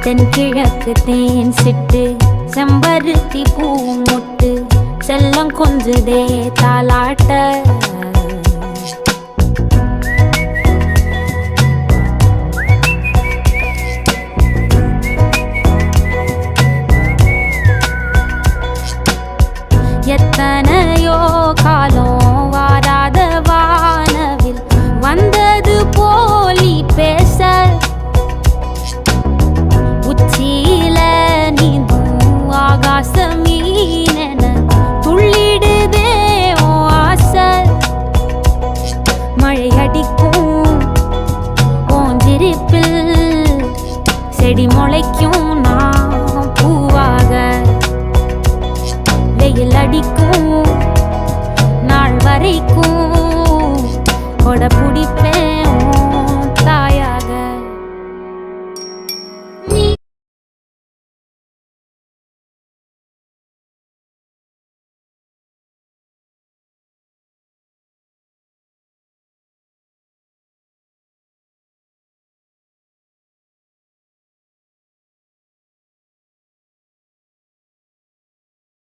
தென்கிழக்கு தேன் சிட்டு செம்பருத்தி பூ முட்டு செல்லம் கொஞ்சுதே தாலாட்ட எத்தனையோ காலம் வாராத வானவில் வந்தது போலி பேச உச்சியில நீந்தும் ஆகாச மீனென துள்ளிடுதே ஓ ஆசை மழை அடிக்கும் ஓஞ்சிருப்பில் செடி முளைக்கும் நான் பூவாக வெயில் அடிக்கும் நாள் வரைக்கும் கொடை பிடிப்பேன்